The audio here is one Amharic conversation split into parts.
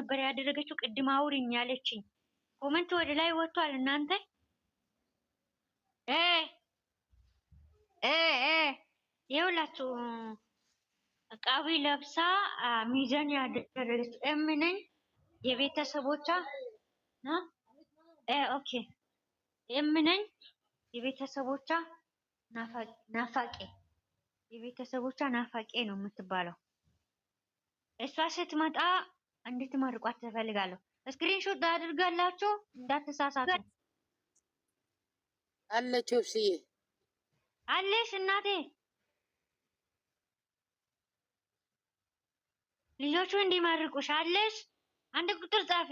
ነበር ያደረገችው። ቅድም አውሪኝ ያለችኝ ኮመንት ወደ ላይ ወጥቷል። እናንተ ይኸውላችሁ ቃቢ ለብሳ ሚዛን ያደረገች እምነኝ የቤተሰቦቿ ኦኬ እምነኝ የቤተሰቦቿ ናፋቄ የቤተሰቦቿ ናፋቄ ነው የምትባለው። እሷ ስትመጣ እንድትመርቋት ትፈልጋለሁ። ስክሪንሾት አድርጋላችሁ እንዳትሳሳቱ። አለች ወፍስዬ አለሽ እናቴ ልጆቹ እንዲመርቁሽ አለሽ። አንድ ቁጥር ጻፊ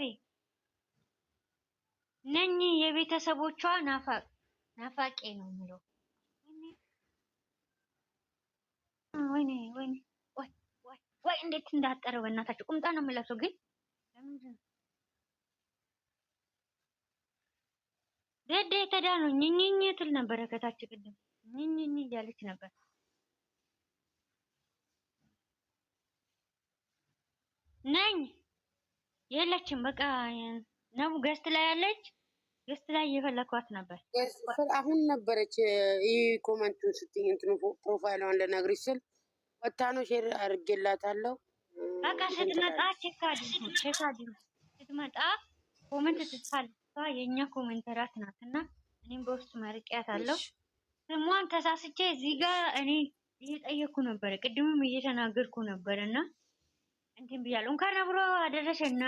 ነኝ የቤተሰቦቿ ናፋቄ ነው የሚለው። ወይኔ ወይ እንዴት እንዳጠረው በእናታችሁ። ቁምጣ ነው የምለብሰው ግን ለምንድን ነው ተዳ ነው ኝኝኝ ትል ነበረ ከታች ቅድም ኝኝኝ እያለች ነበር። ነኝ የለችም። በቃ ነው ገስት ላይ ያለች። ገስት ላይ እየፈለኳት ነበር። አሁን ነበረች። ይህ ኮመንቱን ስትይ እንትኑ ፕሮፋይሏን ልነግርሽ ስል ወታ ነው ሼር አድርጌላታለሁ። በቃ ስትመጣ ቼክ አድርጉ። ስትመጣ ኮመንት ትጽፋለች። የኛ ኮሜንተራት ናትና እኔም በውስጥ መርቂያታለሁ። ስሟን ተሳስቼ እዚህ ጋር እኔ እየጠየኩ ነበር፣ ቅድምም እየተናገርኩ ነበርና እንትን ብያለሁ። እንኳን አብሮ አደረሰና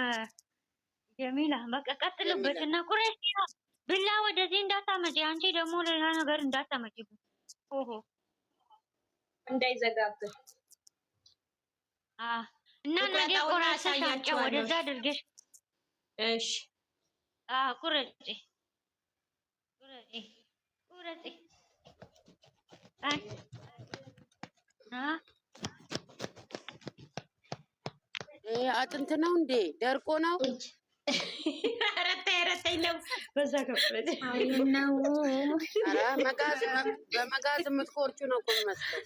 ጀሚላ በቃ ቀጥልበትና ቁረሽ ብላ ወደዚህ እንዳታመጪ። አንቺ ደግሞ ሌላ ነገር እንዳታመጪ። ኦሆ እንዳይዘጋብህ እና ነገ ቆራሰሽ አንቺ ወደዛ አድርገሽ እሺ ቁረጪ አጥንት ነው እንዴ? ደርቆ ነው? ረተኝ ነው በዛ ከፍለኝ ነው። ኧረ በመጋዝ የምትቆርጩ ነው እኮ የሚመስለው።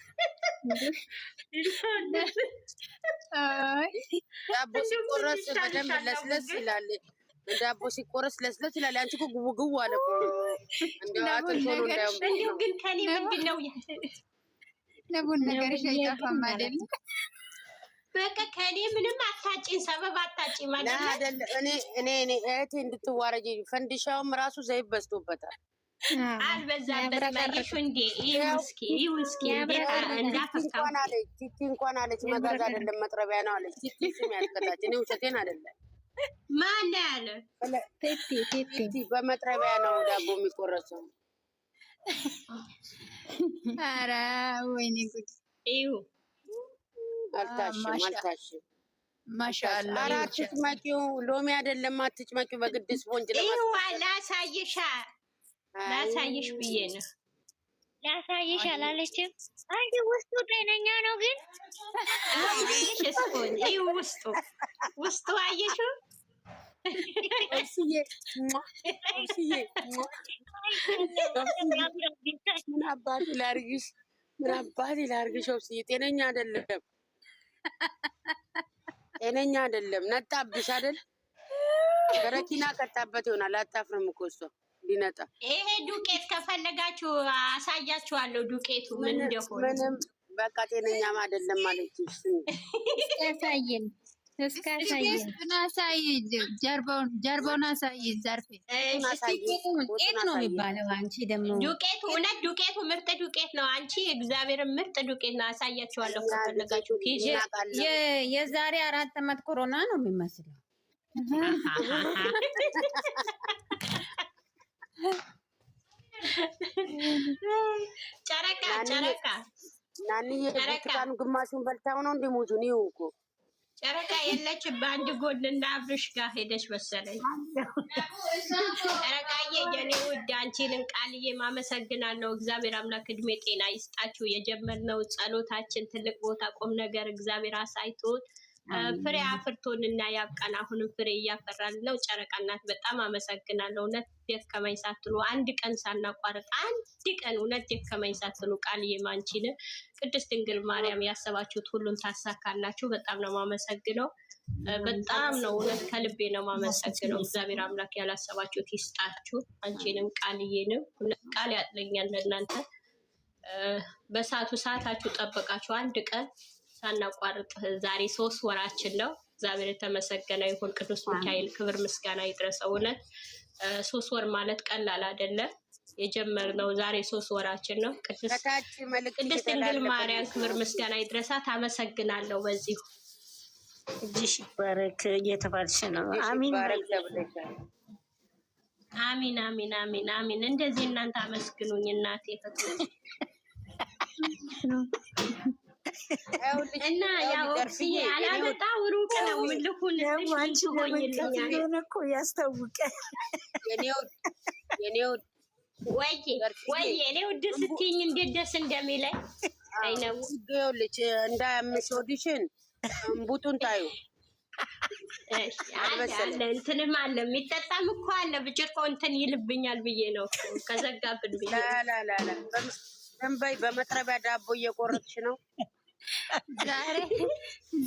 ዳቦ ሲቆረስ በደንብ ለስለስ ይላል። ዳቦ ሲቆረስ ለስለስ ይላል። አንቺ እኮ ጉው አለ እኮ እንደው አጥንት ሆኖ እንዳይሆን። ግን ከኔ ምንድን ነው ለቡን ነገር አይጠፋም አይደል? በቃ ከኔ ምንም አታጪኝ፣ ሰበብ አታጪኝ ማለት አይደል? እኔ እህቴ እንድትዋረጂ ፈንዲሻውም ራሱ ዘይት በዝቶበታል። አልበዛበት ማየሹ እንዴ? ይውስኪ እንኳን አለች ቲቲ እንኳን አለች መጋዝ አይደለም መጥረቢያ ነው አለች ቲቲ። ስም ያስከታች እኔ ውሸቴን አይደለም። ማን ያለ ቲቲ በመጥረቢያ ነው ዳቦ የሚቆረሰው። ኧረ ወይኔ ጉድ! ይሁ አልታሽም። ማሻአላ ኧረ አትጭመቂው፣ ሎሚ አይደለም አትጭመቂው። በግድ ስፖንጅ ይሁ ላሳይሽ ብዬ ነው። ላሳይሽ አላለችም። አንቺ ውስጡ ጤነኛ ነው ግን ስፖንጅ ይሁ ውስጡ አየሽው። ምን አባቴ ላርግሽ? ወብስዬ ጤነኛ አይደለም። ነጣብሽ አይደል? በረኪና ቀጣበት ይሆናል። አታፍርም እኮ እሷ ሊነጣ። ይሄ ዱቄት ከፈለጋችሁ አሳያችኋለሁ። ዱቄቱ ምን እንደሆነ ምንም በቃ ጤነኛም አይደለም ማለት ነው። ያሳየን ጀርባውን አሳይ። ዘርፌ ዱቄት ነው የሚባለው። አንቺ ደግሞ ዱቄቱ ምርጥ ዱቄት ነው። አንቺ እግዚአብሔር ምርጥ ዱቄት ነው። አሳያችኋለሁ ከፈለጋችሁ። የዛሬ 4 ዓመት ኮሮና ነው የሚመስለው። ጨረቃ ናንዬ ብርቱካኑ ግማሹን በልታው ነው እንደ ሙዙን ይኸው እኮ ጨረቃ የለችም። በአንድ ጎንና አብርሽ ጋር ሄደች መሰለኝ። ጨረቃዬ የኔ ውድ አንቺንም ቃልዬ ማመሰግናለሁ። እግዚአብሔር አምላክ እድሜ ጤና ይስጣችሁ። የጀመርነው ጸሎታችን ትልቅ ቦታ ቁም ነገር እግዚአብሔር አሳይቶት ፍሬ አፍርቶንና ያብቃን። አሁንም ፍሬ እያፈራን ነው። ጨረቃ እናት በጣም አመሰግናለሁ። እውነት ደከመኝ ሳትሉ አንድ ቀን ሳናቋርጥ አንድ ቀን እውነት ደከመኝ ሳትሉ ቃልዬ ማንቺን ቅድስት ድንግል ማርያም ያሰባችሁት ሁሉን ታሳካላችሁ። በጣም ነው የማመሰግነው። በጣም ነው እውነት ከልቤ ነው ማመሰግነው። እግዚአብሔር አምላክ ያላሰባችሁት ይስጣችሁ። አንቺንም ቃልዬንም ቃል ያጥለኛል ለእናንተ በሰዓቱ ሰዓታችሁ ጠበቃችሁ አንድ ቀን ሳናቋርጥ ዛሬ 3 ወራችን ነው። እግዚአብሔር የተመሰገነ ይሁን። ቅዱስ ሚካኤል ክብር ምስጋና ይድረሰው። እውነት 3 ወር ማለት ቀላል አይደለም። የጀመርነው ዛሬ 3 ወራችን ነው። ቅድስት ድንግል ማርያም ክብር ምስጋና ይድረሳት። አመሰግናለሁ። በዚሁ እጅሽ ይባረክ እየተባልሽ ነው። አሚን አሚን አሚን አሚን አሚን። እንደዚህ እናንተ አመስግኑኝ እናቴ ፈጥሩ እና ያው ኦክሲዬ አላመጣው ሩቅ ነው ልኩን አንቺ ለምን እኮ ያስታውቃል። የኔው ወይ እኔ ውድ ስትይኝ እንዴት ደስ እንደሚለኝ አይነው ልጅ እንዳያምሽ ሆድሽን እንቡጡን ታዩ አለ እንትንም አለ የሚጠጣም እኮ አለ ብጭቆ እንትን ይልብኛል ብዬ ነው ከዘጋብን ብዬ ላላላ ደንበይ በመጥረቢያ ዳቦ እየቆረጥሽ ነው።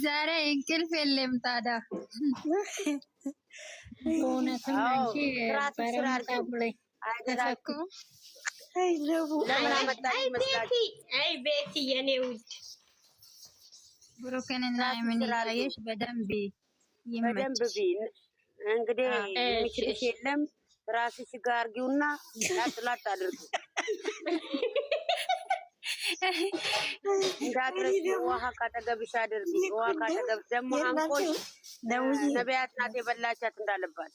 ዛሬ እንቅልፍ የለም ታዲያ እውነትም አንቺ በረምጣብለኝ ተሰኩ አይ ቤቲ የኔ ውድ ብሩክንና የምንላየሽ በደንብ ቢ እንግዲህ የሚችልሽ የለም። ራስሽ ጋር አድርጊውና ላጥላጥ አድርጊ እንዳትረሺ። ውሃ ካጠገብሽ አድርጊ። ውሃ ካጠገብሽ ደግሞ አንቆሽ ነቢያት ናት የበላቻት እንዳለባት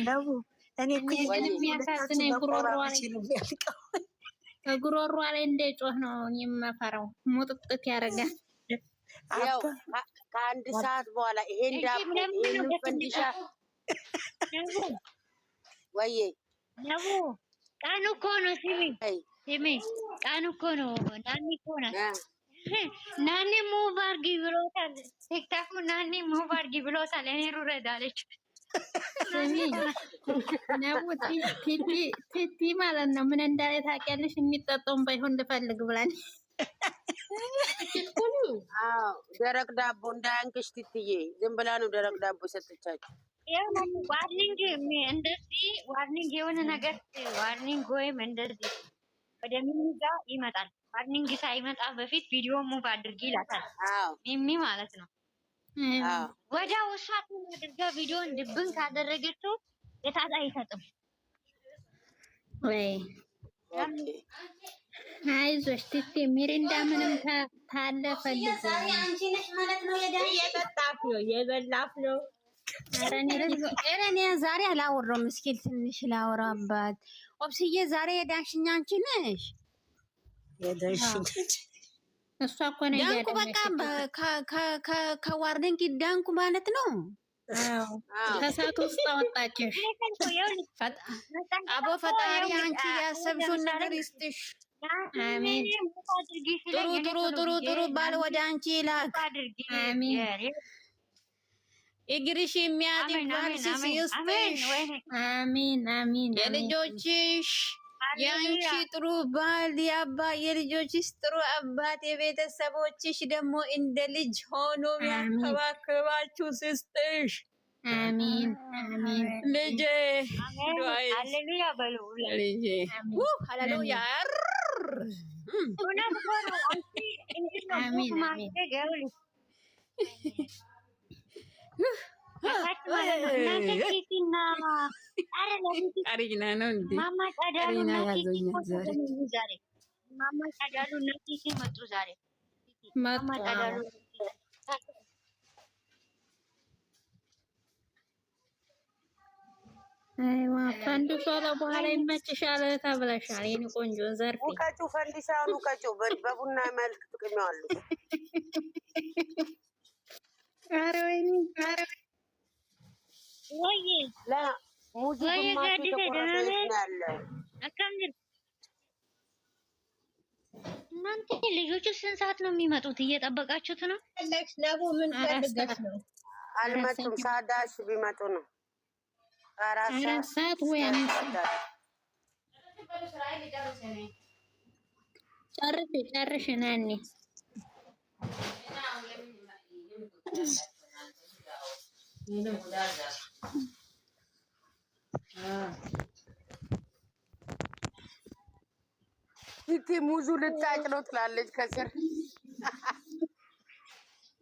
ነው። እኔ እኮ የሚያሳዝነኝ ጉሮሯ ላይ እንደጮህ ነው የምፈራው። ሙጥጥት ያደርጋል። ያው ከአንድ ሰዓት በኋላ ይሄን ዳቦ ይሄን ፈንዲሻ ወይዬ ነቡ ቀኑ እኮ ነው። ሲሚ ቀኑ እኮ ነው። ናኒ እኮ ናት። ናኒ ሙቭ አድርጊ ብሎታል። ቲክታኩ ናኒ ሙቭ አድርጊ ብሎታል። እኔ ሩረድ አለች። ነቡ ቲቲ ማለት ነው። ምን እንዳለ ታውቂያለሽ? የሚጠጣውን ባይሆን ልፈልግ ብላኝ ደረቅ ዳቦ እንዳያንቅሽ ትትዬ፣ ዝም ብላ ነው ደረቅ ዳቦ ሰጥቻችሁ። ዋርኒንግ እንደዚህ ዋርኒንግ የሆነ ነገር ዋርኒንግ ወይም እንደዚህ ወደ ሚሚ ጋር ይመጣል። ዋርኒንግ ሳይመጣ በፊት ቪዲዮ ሙቭ አድርጊ ይላታል ሚሚ ማለት ነው። ወዲያው እሷ አድርጋ ቪዲዮን ድብን ካደረገችው የታጣ አይሰጥም ወይ? አይዞሽ ትቲ ሚሪንዳ ምንም ታለ ፈልግ አንቺ ነሽ ማለት ነው። የጠጣፍ ነው የበላፍ ነው። እኔ ዛሬ አላወራሁም። ምስኪን ትንሽ ላወራባት። ኦብስዬ ዛሬ የዳንሽኛ አንቺ ነሽ። እሷ እኮ ነው ዳንኩ። በቃ ከዋርኒንግ ዳንኩ ማለት ነው። ከሳት ውስጥ አወጣችሽ። አቦ ፈጣሪ አንቺ ያሰብሽውን ነገር ይስጥሽ። አሜን። ጥሩ ባል ወደ አንቺ ላክ። አሜን። እግርሽ የሚያጥብ ባል ይስጥሽ። አሜን አሜን። የልጆችሽ የአንቺ ጥሩ ባል የልጆችሽ ጥሩ አባት የቤተሰቦችሽ ደግሞ እንደ ልጅ ሆኖ ያንከባከባችሁ ስስጥሽ። አሜን አሜን። ልጄ ሃሌሉያ በሉ። ልጄ ሃሌሉያ ቀሪና ነው እንዴ? ማማ ጫዳሉ ዛሬ ማማ ጫዳሉ ነቲቲ መጡ ዛሬ ማማ ጫዳሉ አይዋ ፈንድሻ በኋላ ይመችሻል ተብለሻል። የኔ ቆንጆ ዘርፌ ሙቀጩ ፈንዲሻውን ሙቀጩ በቡና መልክ ትቅሚዋለሽ። ኧረ ወይኔ ኧረ ወይ ሙዚቃ እናንተ ልጆቹ ስንት ሰዓት ነው የሚመጡት? እየጠበቃችሁት ነው? ለቡ ምን ፈልገሽ ነው? አልመጡም። ሳዳሽ ቢመጡ ነው። አራት ሰዓት ወይ ጨርሽ ናኒ ቲቲ ሙዙ ልታጭ ነው ትላለች ከስር።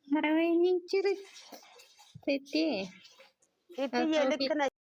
ኧረ ወይኔ እንጂ ቲቲ ቲቲ ልክ ነች።